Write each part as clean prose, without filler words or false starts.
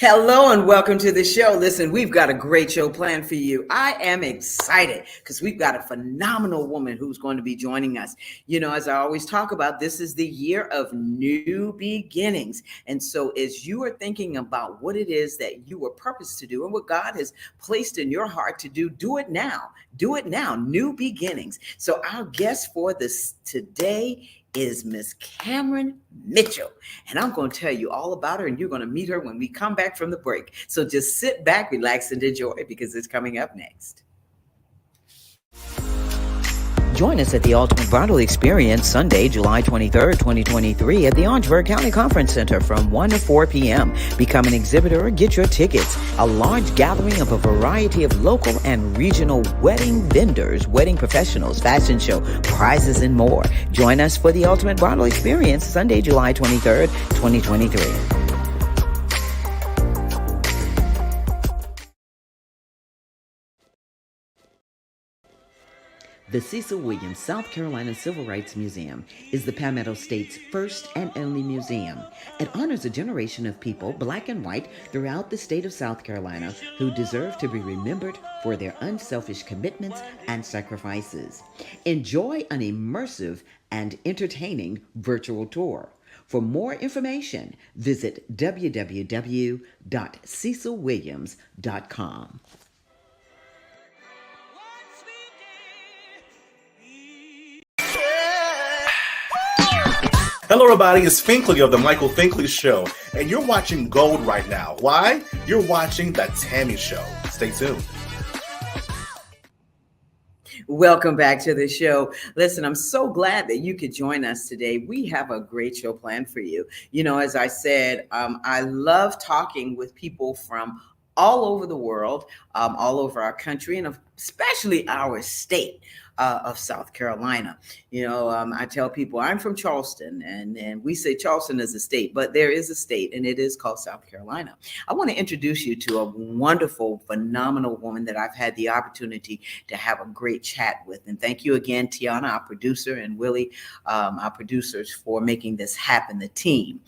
Hello and welcome to the show. Listen, we've got a great show planned for you. I am excited because we've got a phenomenal woman who's going to be joining us. You know, as I always talk about, this is the year of new beginnings. And so as you are thinking about what it is that you were purposed to do and what God has placed in your heart to do, do it now. Do it now. New beginnings. So our guest for this today is Miss Cameryn Mitchell. And I'm going to tell you all about her, and you're going to meet her when we come back from the break. So just sit back, relax, and enjoy because it's coming up next. Join us at the Ultimate Bridal Experience Sunday, July 23rd, 2023 at the Orangeburg County Conference Center from 1 to 4 p.m. Become an exhibitor or get your tickets. A large gathering of a variety of local and regional wedding vendors, wedding professionals, fashion show, prizes, and more. Join us for the Ultimate Bridal Experience Sunday, July 23rd, 2023. The Cecil Williams South Carolina Civil Rights Museum is the Palmetto State's first and only museum. It honors a generation of people, black and white, throughout the state of South Carolina who deserve to be remembered for their unselfish commitments and sacrifices. Enjoy an immersive and entertaining virtual tour. For more information, visit www.cecilwilliams.com. Hello everybody, it's Finkley of The Michael Finkley Show, and you're watching Gold right now. Why? You're watching The Tammy Show. Stay tuned. Welcome back to the show. Listen, I'm so glad that you could join us today. We have a great show planned for you. You know, as I said, I love talking with people from all over the world, all over our country, and especially our state of South Carolina. You know, I tell people I'm from Charleston, and we say Charleston is a state, but there is a state, and it is called South Carolina. I want to introduce you to a wonderful, phenomenal woman that I've had the opportunity to have a great chat with. And thank you again, Tiana, our producer, and Willie, our producers, for making this happen, the team.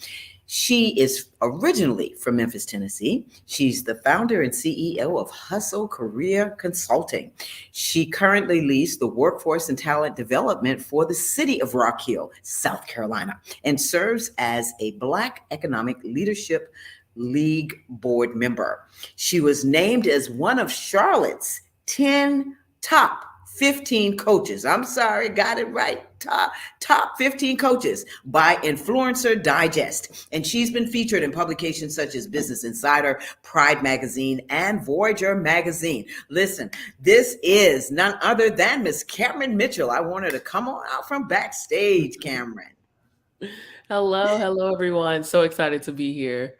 She is originally from Memphis, Tennessee. She's the founder and CEO of Hustle Career Consulting. She currently leads the workforce and talent development for the city of Rock Hill, South Carolina, and serves as a Black Economic Leadership League board member. She was named as one of Charlotte's 10 top 15 coaches. I'm sorry, got it right. Top 15 coaches by Influencer Digest. And she's been featured in publications such as Business Insider, Pride Magazine, and Voyager Magazine. Listen, this is none other than Miss Cameryn Mitchell. I want her to come on out from backstage, Cameryn. Hello, everyone. So excited to be here.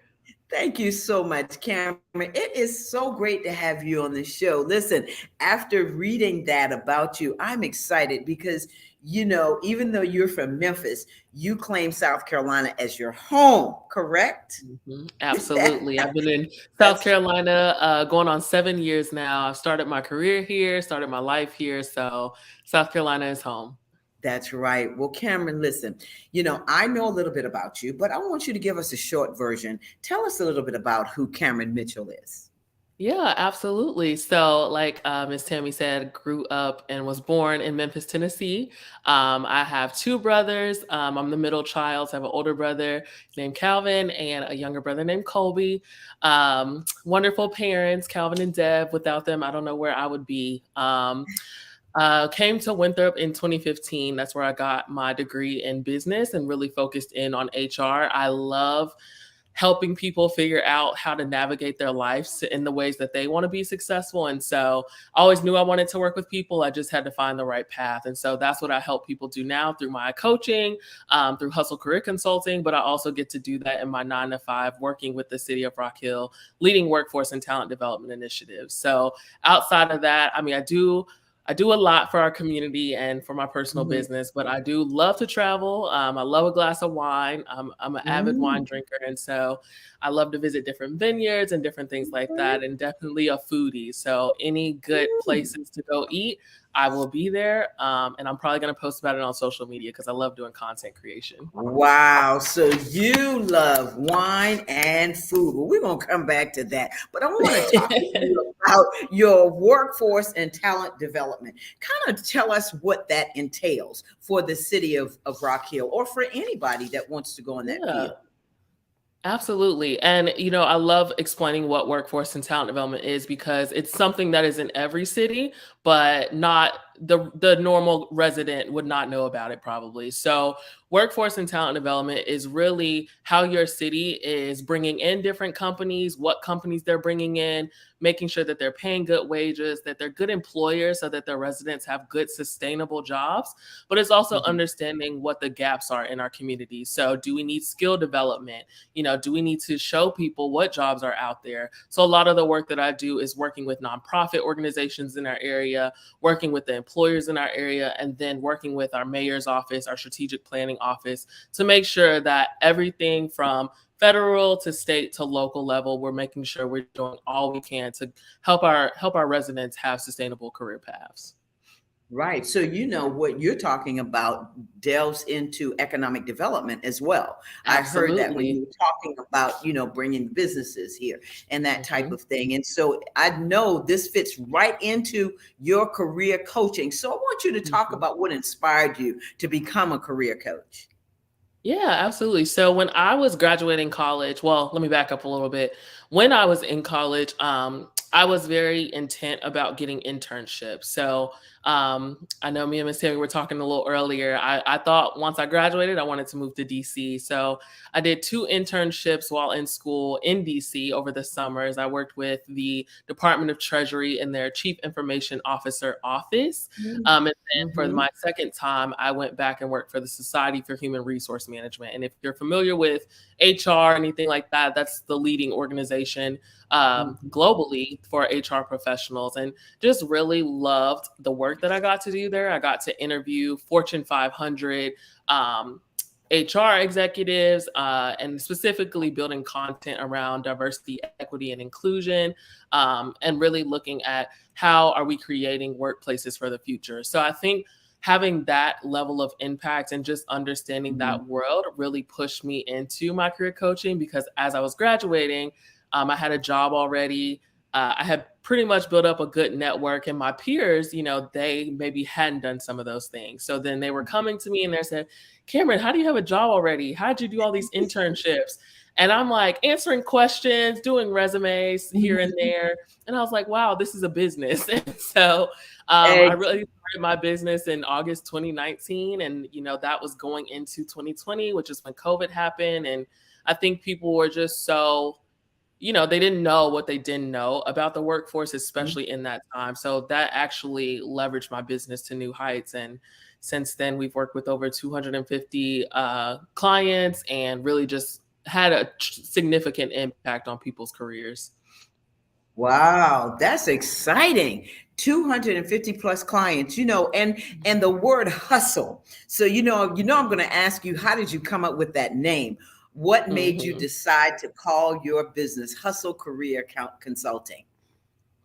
Thank you so much, Cameryn. It is so great to have you on the show. Listen, after reading that about you, I'm excited because, you know, even though you're from Memphis, you claim South Carolina as your home, correct? Mm-hmm. Absolutely. I've been in South Carolina going on 7 years now. I've started my career here, started my life here. So South Carolina is home. That's right. Well, Cameryn, listen, I know a little bit about you, but I want you to give us a short version. Tell us a little bit about who Cameryn Mitchell is. Yeah, absolutely. So, like Miss Tammy said, grew up and was born in Memphis, Tennessee. I have two brothers. I'm the middle child. So I have an older brother named Calvin and a younger brother named Colby. Wonderful parents, Calvin and Deb. Without them, I don't know where I would be. Came to Winthrop in 2015. That's where I got my degree in business and really focused in on HR. I love helping people figure out how to navigate their lives in the ways that they want to be successful. And so I always knew I wanted to work with people. I just had to find the right path. And so that's what I help people do now through my coaching, through Hustle Career Consulting. But I also get to do that in my 9 to 5, working with the city of Rock Hill, leading workforce and talent development initiatives. So outside of that, I mean, I do a lot for our community and for my personal business, but I do love to travel. I love a glass of wine. I'm an avid wine drinker. And so I love to visit different vineyards and different things like that, and definitely a foodie. So any good places to go eat, I will be there. And I'm probably going to post about it on social media because I love doing content creation. Wow. So you love wine and food. Well, we're going to come back to that. But I want to talk to you about your workforce and talent development. Kind of tell us what that entails for the city of Rock Hill, or for anybody that wants to go in that field. Absolutely. And, I love explaining what workforce and talent development is because it's something that is in every city, but not the normal resident would not know about it probably. So workforce and talent development is really how your city is bringing in different companies, what companies they're bringing in, making sure that they're paying good wages, that they're good employers so that their residents have good sustainable jobs. But it's also understanding what the gaps are in our community. So do we need skill development? Do we need to show people what jobs are out there? So a lot of the work that I do is working with nonprofit organizations in our area, working with the employers in our area, and then working with our mayor's office, our strategic planning office, to make sure that everything from federal to state to local level, we're making sure we're doing all we can to help our residents have sustainable career paths. Right. So, what you're talking about delves into economic development as well. I heard that when Absolutely. you were talking about, bringing businesses here and that type Mhm. of thing. And so I know this fits right into your career coaching. So I want you to talk Mhm. about what inspired you to become a career coach. Yeah, absolutely. So when I was graduating college, well, let me back up a little bit. When I was in college, I was very intent about getting internships. So I know me and Miss Tammy were talking a little earlier. I thought once I graduated, I wanted to move to DC. So I did 2 internships while in school in DC over the summers. I worked with the Department of Treasury in their Chief Information Officer office. And then for Mhm. my second time, I went back and worked for the Society for Human Resource Management. And if you're familiar with HR, anything like that, that's the leading organization Mhm. globally for HR professionals. And just really loved the work that I got to do there. I got to interview Fortune 500 HR executives, and specifically building content around diversity, equity, and inclusion, and really looking at how are we creating workplaces for the future. So I think having that level of impact and just understanding Mhm. that world really pushed me into my career coaching because as I was graduating, I had a job already. I had pretty much built up a good network, and my peers, they maybe hadn't done some of those things. So then they were coming to me and they said, Cameryn, how do you have a job already? How'd you do all these internships? And I'm like answering questions, doing resumes here and Mhm. there. And I was like, wow, this is a business. And so I Ex- really started my business in August 2019. And, that was going into 2020, which is when COVID happened. And I think people were just so they didn't know what they didn't know about the workforce, especially in that time. So that actually leveraged my business to new heights. And since then, we've worked with over 250 clients and really just had a significant impact on people's careers. Wow, that's exciting. 250 plus clients, and the word hustle. So, I'm going to ask you, how did you come up with that name? What made you Mhm. decide to call your business Hustle Career Consulting?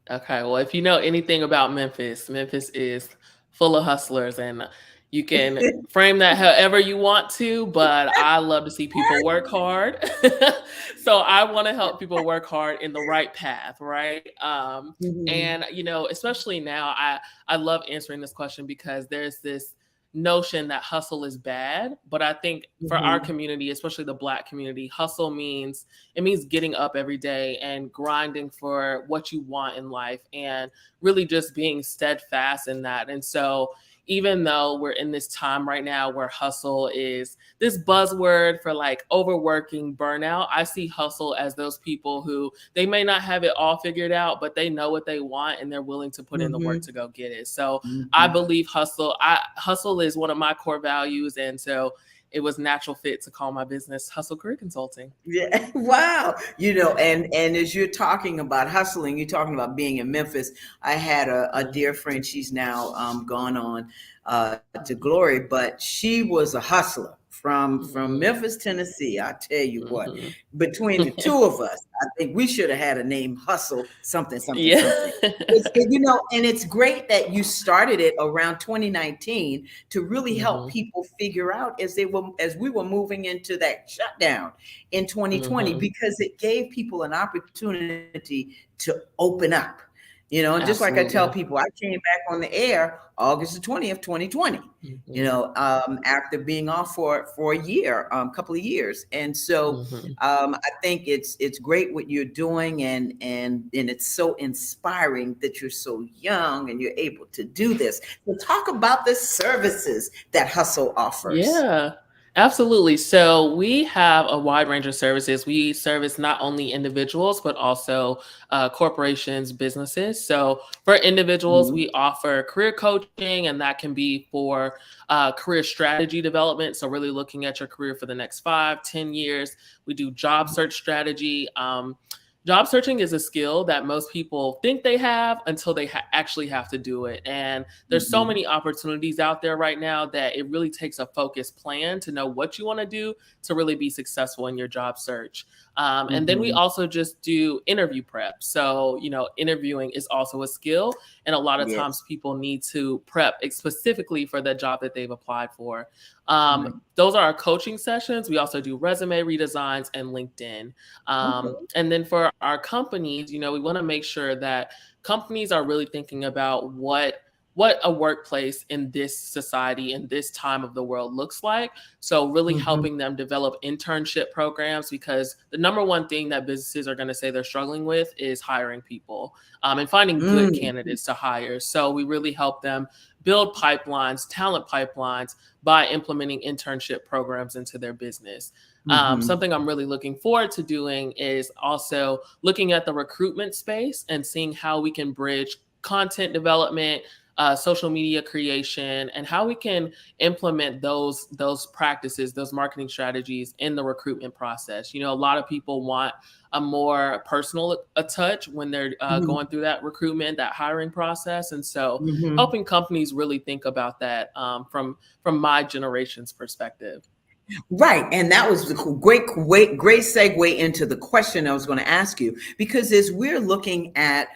Okay, well, if you know anything about Memphis, Memphis is full of hustlers. And, You can frame that however you want to, but I love to see people work hard. So I want to help people work hard in the right path, right? Mhm. And especially now, I love answering this question because there's this notion that hustle is bad, but I think for our Mhm. community, especially the Black community, hustle means getting up every day and grinding for what you want in life and really just being steadfast in that. And so even though we're in this time right now where hustle is this buzzword for like overworking, burnout, I see hustle as those people who they may not have it all figured out, but they know what they want and they're willing to put in the work Mhm. to go get it. So I Mhm. believe hustle is one of my core values. And so it was natural fit to call my business Hustle Career Consulting. Yeah. Wow. And as you're talking about hustling, you're talking about being in Memphis. I had a dear friend. She's now gone on to glory, but she was a hustler from Mhm. Memphis, Tennessee. I tell you what, Mhm. between the two of us, I think we should have had a name Hustle something something Yeah. something. And it's great that you started it around 2019 to really help Mhm. people figure out as we were moving into that shutdown in 2020, Mhm. because it gave people an opportunity to open up. And just like I tell Absolutely. people, I came back on the air August the 20th, 2020, Mhm. after being off for a year, couple of years. And so Mhm. I think it's great what you're doing, and it's so inspiring that you're so young and you're able to do this. So talk about the services that Hustle offers. Yeah, absolutely. So we have a wide range of services. We service not only individuals, but also corporations, businesses. So for individuals, Mhm. we offer career coaching, and that can be for career strategy development. So really looking at your career for the next 5, 10 years. We do job search strategy. Job searching is a skill that most people think they have until they actually have to do it. And there's so Mhm. many opportunities out there right now that it really takes a focused plan to know what you want to do to really be successful in your job search. And then we Mhm. also just do interview prep. So, interviewing is also a skill. And a lot of Yes. times people need to prep specifically for the job that they've applied for. Right. Those are our coaching sessions. We also do resume redesigns and LinkedIn. Okay. And then for our companies, we want to make sure that companies are really thinking about what a workplace in this society in this time of the world looks like. So really Mhm. helping them develop internship programs, because the number one thing that businesses are going to say they're struggling with is hiring people, and finding good Mm. candidates to hire. So we really help them build pipelines, talent pipelines, by implementing internship programs into their business. Mhm. Something I'm really looking forward to doing is also looking at the recruitment space and seeing how we can bridge content development, social media creation, and how we can implement those practices, those marketing strategies in the recruitment process. A lot of people want a more personal a touch when they're Mhm. going through that recruitment, that hiring process, and so Mhm. helping companies really think about that from my generation's perspective. Right. And that was the great segue into the question I was going to ask you, because as we're looking at,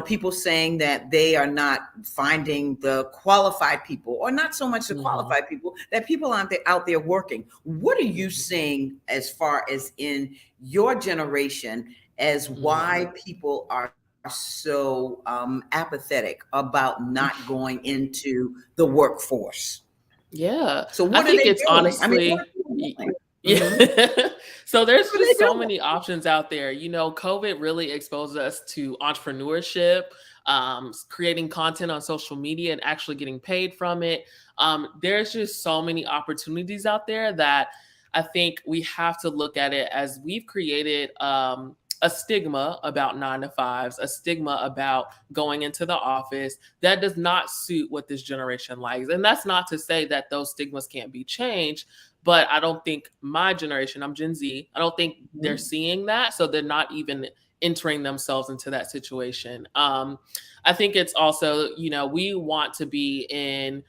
people saying that they are not finding the qualified people, or not so much the Mhm, qualified people, that people aren't out there working. What are you mhm, seeing as far as in your generation as mhm. why people are so apathetic about not going into the workforce? Yeah, So I what are think they it's doing? I mean, what are honestly people doing? Mhm. yeah. So there's What are they just so doing? many options out there. COVID really exposed us to entrepreneurship, creating content on social media and actually getting paid from it. There's just so many opportunities out there that I think we have to look at it as we've created a stigma about 9 to 5s, a stigma about going into the office that does not suit what this generation likes. And that's not to say that those stigmas can't be changed, but I don't think my generation, I'm Gen Z, I don't think they're Mhm. seeing that. So they're not even entering themselves into that situation. I think it's also, we want to be in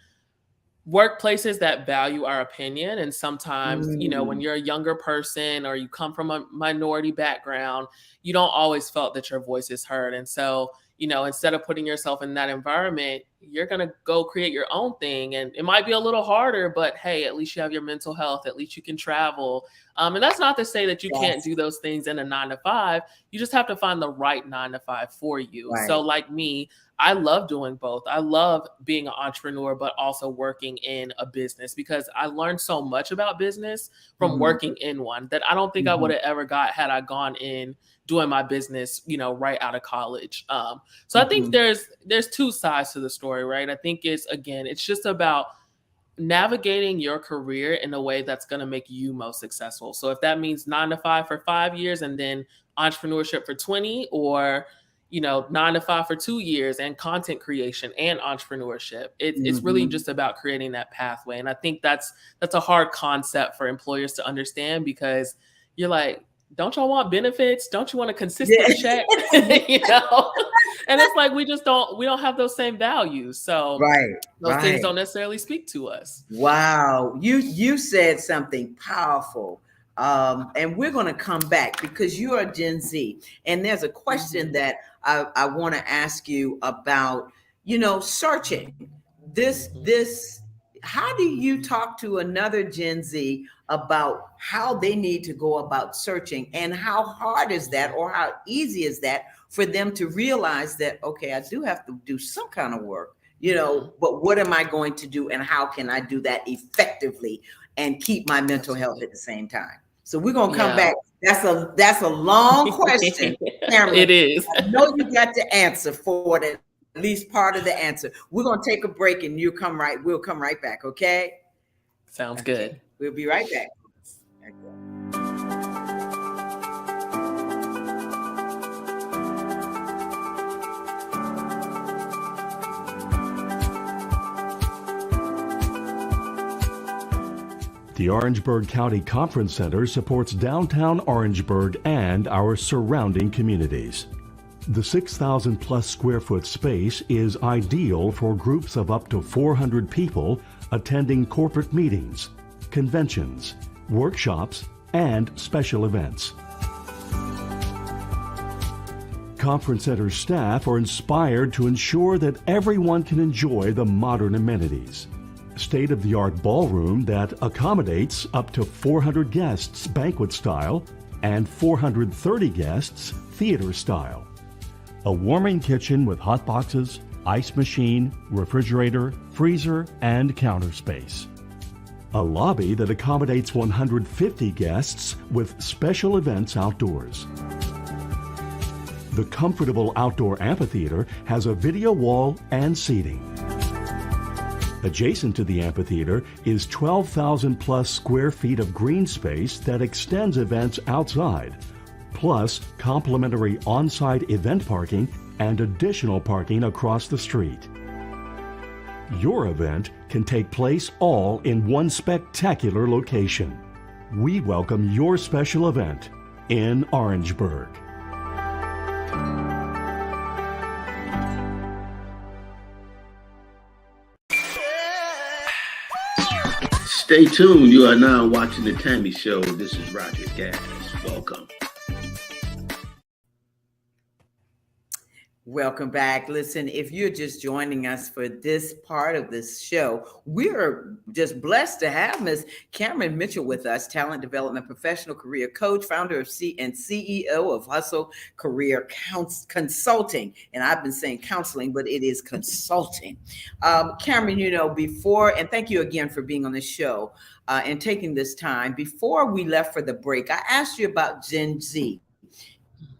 workplaces that value our opinion. And sometimes, when Mm. you're a younger person or you come from a minority background, you don't always felt that your voice is heard. And so, instead of putting yourself in that environment, you're going to go create your own thing. And it might be a little harder, but hey, at least you have your mental health. At least you can travel. And that's not to say that you can't do those things in a 9 to 5. You just have to find the right 9 to 5 for you. Right. So like me, I love doing both. I love being an entrepreneur, but also working in a business, because I learned so much about business from working in one that I don't think I would have ever got had I gone in doing my business, right out of college. So I think there's two sides to the story, right? I think it's just about navigating your career in a way that's going to make you most successful. So if that means 9 to 5 for 5 years and then entrepreneurship for 20, or 9 to 5 for 2 years and content creation and entrepreneurship, it's really just about creating that pathway. And I think that's a hard concept for employers to understand, because you're like, don't y'all want benefits? Don't you want a consistent check? And it's like, we don't have those same values. So those things don't necessarily speak to us. Wow. You said something powerful. And we're going to come back, because you are Gen Z. And there's a question that I want to ask you about, searching this. How do you talk to another Gen Z about how they need to go about searching, and how hard is that, or how easy is that for them to realize that, okay, I do have to do some kind of work, but what am I going to do, and how can I do that effectively and keep my mental health at the same time? So we're going to come back. That's a long question, Cameryn. It is. I know you got the answer for it, at least part of the answer. We're going to take a break, and we'll come right back. Okay. Sounds good. We'll be right back. The Orangeburg County Conference Center supports downtown Orangeburg and our surrounding communities. The 6,000 plus square foot space is ideal for groups of up to 400 people attending corporate meetings, conventions, workshops, and special events. Conference Center staff are inspired to ensure that everyone can enjoy the modern amenities. State-of-the-art ballroom that accommodates up to 400 guests banquet style and 430 guests theater style. A warming kitchen with hot boxes, ice machine, refrigerator, freezer, and counter space. A lobby that accommodates 150 guests with special events outdoors. The comfortable outdoor amphitheater has a video wall and seating. Adjacent to the amphitheater is 12,000 plus square feet of green space that extends events outside, plus complimentary on-site event parking and additional parking across the street. Your event can take place all in one spectacular location. We welcome your special event in Orangeburg. Stay tuned. You are now watching The Tammy Show. This is Roger Gas. Welcome. Welcome back. Listen, if you're just joining us for this part of this show, we're just blessed to have Ms. Cameryn Mitchell with us, talent development professional, career coach, founder of and CEO of Hustle Career Consulting. And I've been saying counseling, but it is consulting. Cameryn, before, and thank you again for being on the show and taking this time. Before we left for the break, I asked you about Gen Z.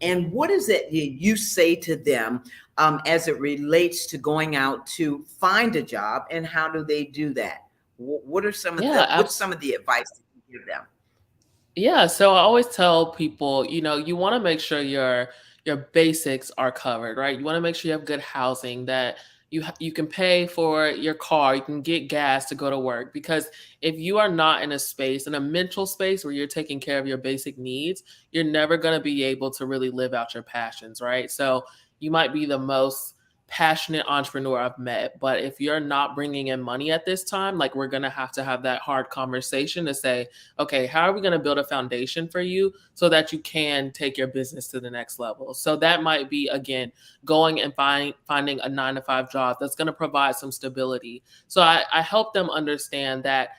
And what is it you say to them as it relates to going out to find a job, and how do they do that? What are some of what's some of the advice that you give them? Yeah, so I always tell people, you want to make sure your basics are covered, right? You want to make sure you have good housing, that you can pay for your car, you can get gas to go to work. Because if you are not in a mental space where you're taking care of your basic needs, you're never going to be able to really live out your passions, right? So you might be the most passionate entrepreneur I've met. But if you're not bringing in money at this time, like we're going to have that hard conversation to say, okay, how are we going to build a foundation for you so that you can take your business to the next level? So that might be, again, going and finding a 9-to-5 job that's going to provide some stability. So I help them understand that,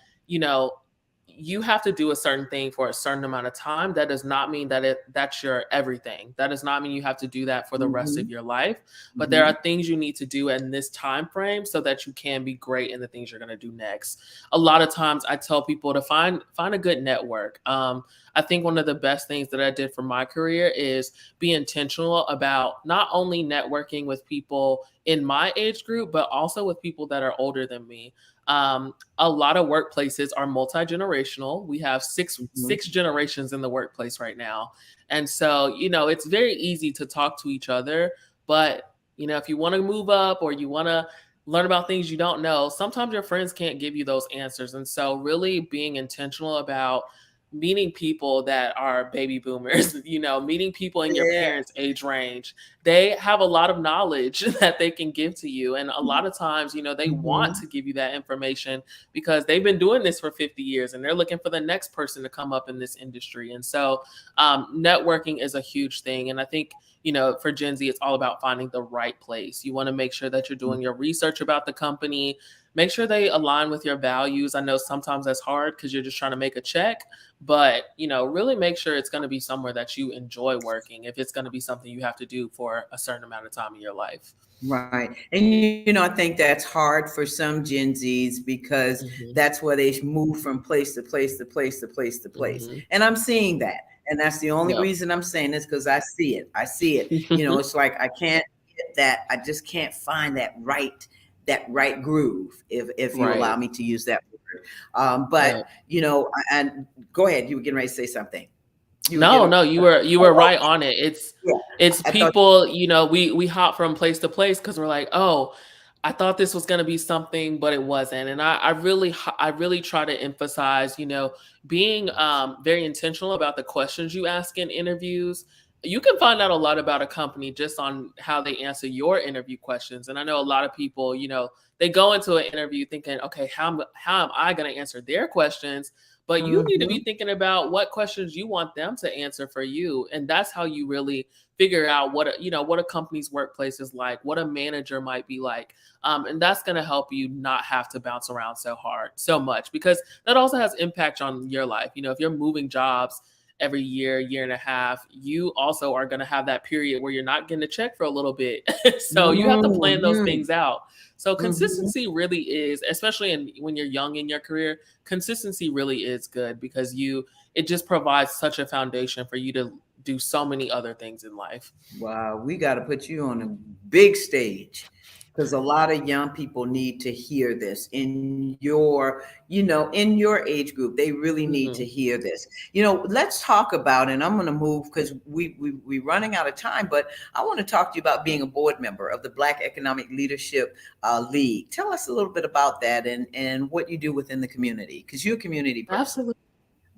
you have to do a certain thing for a certain amount of time. That does not mean that's your everything. That does not mean you have to do that for the rest of your life. But there are things you need to do in this time frame so that you can be great in the things you're going to do next. A lot of times I tell people to find a good network. I think one of the best things that I did for my career is be intentional about not only networking with people in my age group, but also with people that are older than me. A lot of workplaces are multi-generational. We have six generations in the workplace right now. And so, it's very easy to talk to each other, but if you want to move up or you want to learn about things you don't know, sometimes your friends can't give you those answers. And so really being intentional about meeting people that are baby boomers, meeting people in your parents' age range. They have a lot of knowledge that they can give to you. And a lot of times, they want to give you that information because they've been doing this for 50 years and they're looking for the next person to come up in this industry. And so networking is a huge thing. And I think, for Gen Z, it's all about finding the right place. You want to make sure that you're doing your research about the company, make sure they align with your values. I know sometimes that's hard because you're just trying to make a check, but really make sure it's going to be somewhere that you enjoy working if it's going to be something you have to do for a certain amount of time in your life. Right. And, I think that's hard for some Gen Zs because that's where they move from place to place to place to place to place. And I'm seeing that. And that's the only reason I'm saying this, because I see it. It's like I can't get that. I just can't find that right groove, if you allow me to use that word. And go ahead. You were getting ready to say something. You were right on it. It's people, we hop from place to place because we're like, oh, I thought this was going to be something, but it wasn't. And I really try to emphasize, being very intentional about the questions you ask in interviews. You can find out a lot about a company just on how they answer your interview questions. And I know a lot of people, they go into an interview thinking, okay, how am I going to answer their questions? But you need to be thinking about what questions you want them to answer for you. And that's how you really figure out what a company's workplace is like, what a manager might be like. And that's going to help you not have to bounce around so much, because that also has impact on your life. If you're moving jobs every year and a half, you also are going to have that period where you're not getting a check for a little bit. So you have to plan those things out. So consistency really is, especially when you're young in your career, consistency really is good because it just provides such a foundation for you to do so many other things in life. Wow, we got to put you on a big stage, because a lot of young people need to hear this in your age group. They really need to hear this. Let's talk about, and I'm going to move because we're running out of time, but I want to talk to you about being a board member of the Black Economic Leadership League. Tell us a little bit about that and what you do within the community, because you're a community person. Absolutely.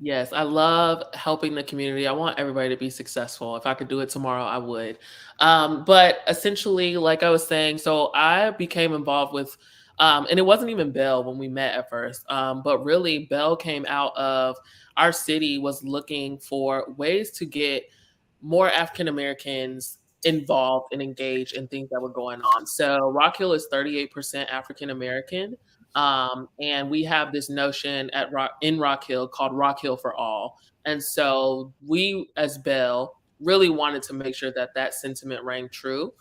Yes, I love helping the community. I want everybody to be successful. If I could do it tomorrow, I would. But essentially, like I was saying, so I became involved with, and it wasn't even Bell when we met at first, but really Bell came out of our city was looking for ways to get more African Americans involved and engaged in things that were going on. So Rock Hill is 38% African American. And we have this notion in Rock Hill called Rock Hill for All. And so we, as Bell, really wanted to make sure that sentiment rang true.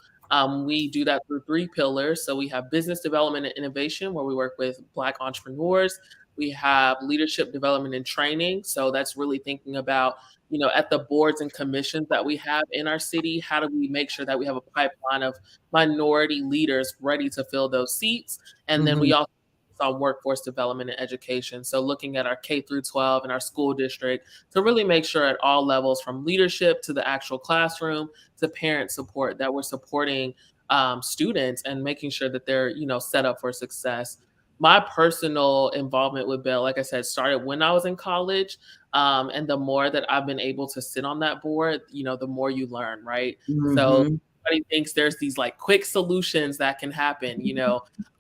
We do that through 3 pillars. So we have business development and innovation, where we work with Black entrepreneurs. We have leadership development and training. So that's really thinking about, at the boards and commissions that we have in our city, how do we make sure that we have a pipeline of minority leaders ready to fill those seats? And then we also on workforce development and education. So looking at our K through 12 and our school district to really make sure at all levels, from leadership to the actual classroom to parent support, that we're supporting students and making sure that they're, set up for success. My personal involvement with Bell, like I said, started when I was in college. And the more that I've been able to sit on that board, the more you learn, right? So everybody thinks there's these like quick solutions that can happen,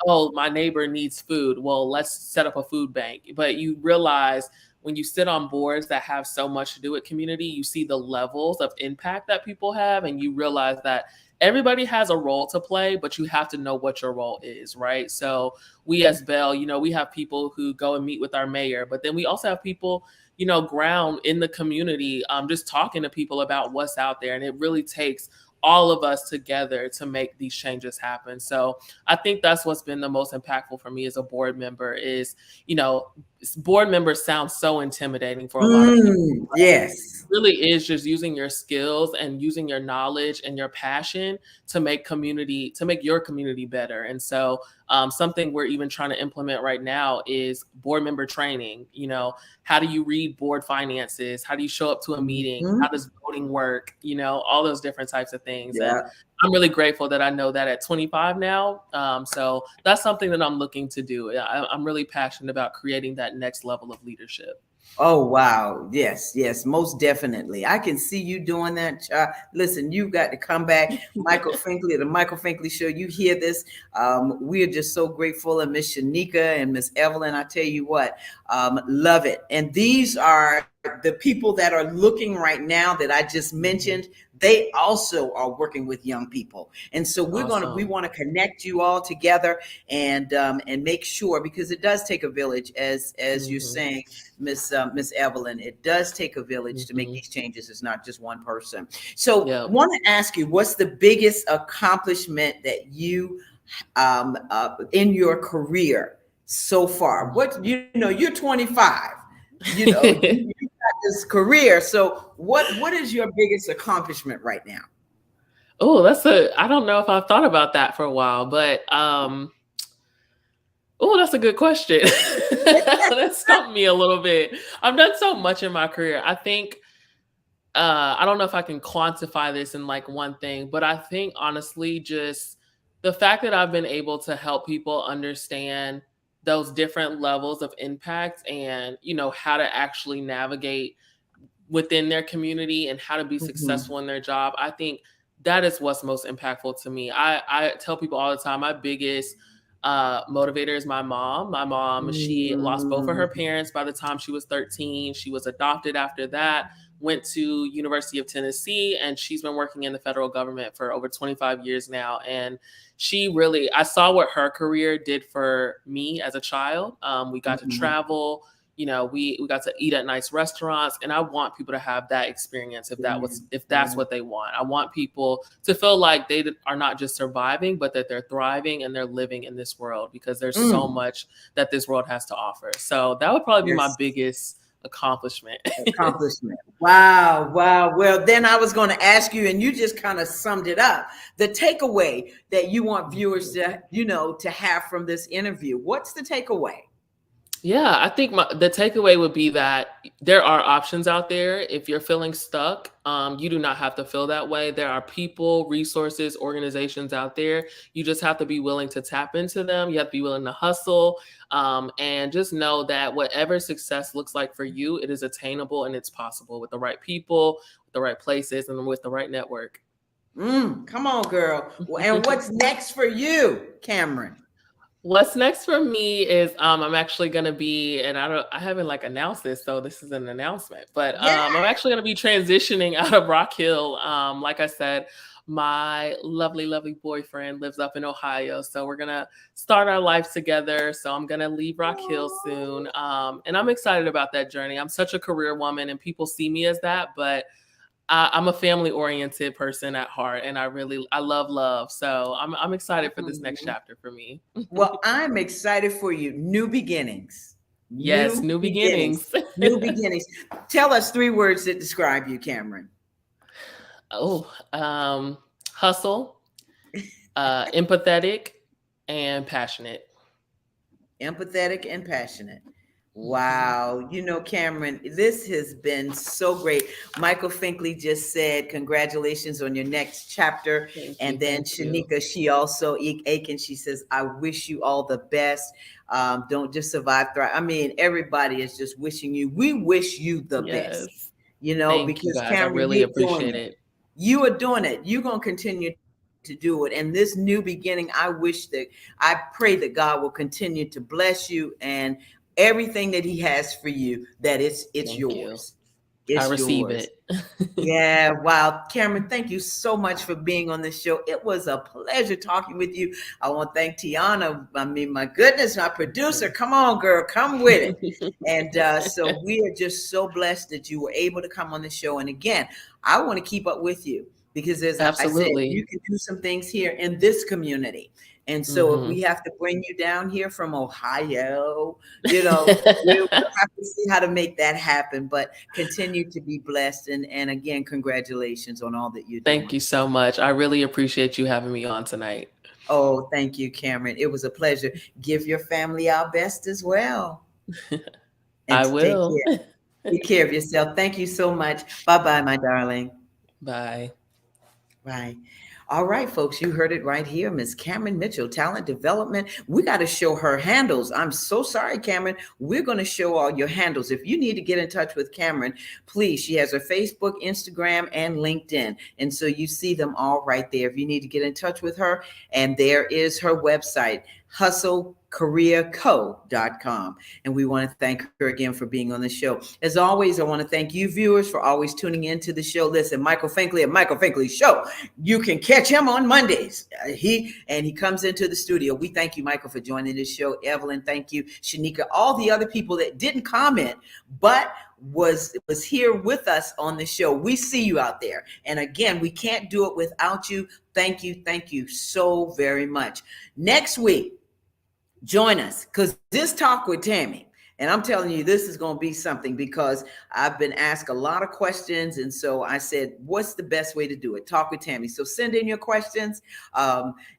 oh, my neighbor needs food. Well, let's set up a food bank. But you realize when you sit on boards that have so much to do with community, you see the levels of impact that people have, and you realize that everybody has a role to play, but you have to know what your role is, right? So we as Bell, we have people who go and meet with our mayor, but then we also have people, ground in the community, just talking to people about what's out there. And it really takes all of us together to make these changes happen. So I think that's what's been the most impactful for me as a board member is, board members sound so intimidating for a lot of people. Yes. It really is just using your skills and using your knowledge and your passion to make your community better. And so something we're even trying to implement right now is board member training. How do you read board finances? How do you show up to a meeting? How does voting work? All those different types of things. Yeah. And I'm really grateful that I know that at 25 now. So that's something that I'm looking to do. I'm really passionate about creating that next level of leadership. Oh, wow. Yes, most definitely. I can see you doing that. Listen, you've got to come back. Michael Finkley, the Michael Finkley Show, you hear this. We are just so grateful. And Miss Shanika and Miss Evelyn, I tell you what, love it. And these are the people that are looking right now that I just mentioned. They also are working with young people. And so we want to connect you all together and make sure, because it does take a village, as you're saying, Miss Evelyn, it does take a village to make these changes. It's not just one person. So want to ask you, what's the biggest accomplishment that you in your career so far? What, you're 25, you got this career. So what is your biggest accomplishment right now? Oh, I don't know if I've thought about that for a while, but that's a good question. That stumped me a little bit. I've done so much in my career. I think, I don't know if I can quantify this in like one thing, but I think honestly, just the fact that I've been able to help people understand those different levels of impact and, how to actually navigate within their community and how to be successful in their job. I think that is what's most impactful to me. I tell people all the time, my biggest motivator is my mom. My mom, she lost both of her parents by the time she was 13. She was adopted after that, went to University of Tennessee, and she's been working in the federal government for over 25 years now. And I saw what her career did for me as a child. We got to travel, we got to eat at nice restaurants, and I want people to have that experience if that's what they want. I want people to feel like they are not just surviving, but that they're thriving and they're living in this world, because there's so much that this world has to offer. So that would probably be my biggest accomplishment. Wow. Well, then I was going to ask you, and you just kind of summed it up. The takeaway that you want viewers to, to have from this interview. What's the takeaway? Yeah, I think the takeaway would be that there are options out there. If you're feeling stuck, you do not have to feel that way. There are people, resources, organizations out there. You just have to be willing to tap into them. You have to be willing to hustle, and just know that whatever success looks like for you, it is attainable and it's possible with the right people, with the right places, and with the right network. Come on, girl. And what's next for you, Cameryn? What's next for me is I'm actually going to be, and I haven't like announced this, so this is an announcement, but I'm actually going to be transitioning out of Rock Hill. Like I said, my lovely, lovely boyfriend lives up in Ohio, so we're going to start our life together. So I'm going to leave Rock Hill soon. And I'm excited about that journey. I'm such a career woman and people see me as that, but I'm a family-oriented person at heart, and I love. So I'm excited for this next chapter for me. Well, I'm excited for you. New beginnings. Yes, new beginnings. New beginnings. Tell us 3 words that describe you, Cameryn. Hustle, empathetic, and passionate. Empathetic and passionate. Wow. Cameryn, this has been so great. Michael Finkley just said, congratulations on your next chapter. And then Shanika, she also, Ikson, she says, I wish you all the best. Don't just survive, thrive. I mean, everybody is just wishing you. We wish you the best, Thank because you guys. Cameryn, I really appreciate it. You are doing it. You're going to continue to do it. And this new beginning, I pray that God will continue to bless you and everything that he has for you, that it's yours. I receive it. Yeah. Wow. Cameryn, thank you so much for being on this show. It was a pleasure talking with you. I want to thank Tiana. I mean, my goodness, my producer. Come on, girl. Come with it. And so we are just so blessed that you were able to come on the show. And again, I want to keep up with you because as I said, you can do some things here in this community. And so if we have to bring you down here from Ohio, we'll have to see how to make that happen, but continue to be blessed. And again, congratulations on all that you do. Thank you so much. I really appreciate you having me on tonight. Oh, thank you, Cameryn. It was a pleasure. Give your family our best as well. I will. Take care of yourself. Thank you so much. Bye-bye, my darling. Bye. Bye. All right, folks, you heard it right here. Miss Cameryn Mitchell, Talent Development. We got to show her handles. I'm so sorry, Cameryn. We're going to show all your handles. If you need to get in touch with Cameryn, please, she has her Facebook, Instagram, and LinkedIn. And so you see them all right there. If you need to get in touch with her, and there is her website, hustlecareerco.com. And we want to thank her again for being on the show. As always, I want to thank you viewers for always tuning into the show. Listen, Michael Finkley at Michael Finkley Show. You can catch him on Mondays. He comes into the studio. We thank you, Michael, for joining this show. Evelyn, thank you. Shanika, all the other people that didn't comment, but was here with us on the show. We see you out there. And again, we can't do it without you. Thank you so very much. Next week, join us because this Talk with Tammy, and I'm telling you, this is going to be something because I've been asked a lot of questions. And so I said, what's the best way to do it? Talk with Tammy. So send in your questions,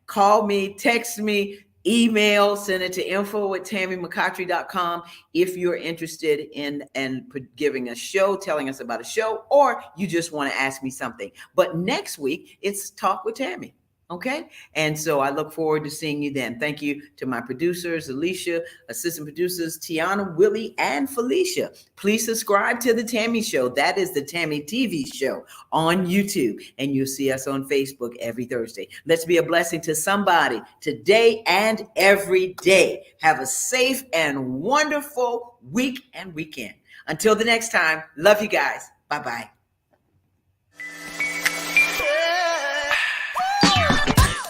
call me, text me, email, send it to info@tammymccotry.com if you're interested in giving a show, telling us about a show, or you just want to ask me something. But next week, it's Talk with Tammy. Okay. And so I look forward to seeing you then. Thank you to my producers, Alicia, assistant producers, Tiana, Willie, and Felicia. Please subscribe to The Tammy Show. That is the Tammy TV show on YouTube. And you'll see us on Facebook every Thursday. Let's be a blessing to somebody today and every day. Have a safe and wonderful week and weekend. Until the next time, love you guys. Bye-bye.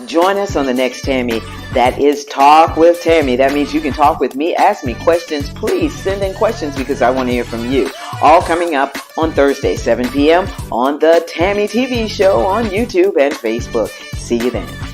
Join us on the next Tammy. That is Talk with Tammy. That means you can talk with me, ask me questions. Please send in questions because I want to hear from you. All coming up on Thursday, 7 p.m. on the Tammy TV show on YouTube and Facebook. See you then.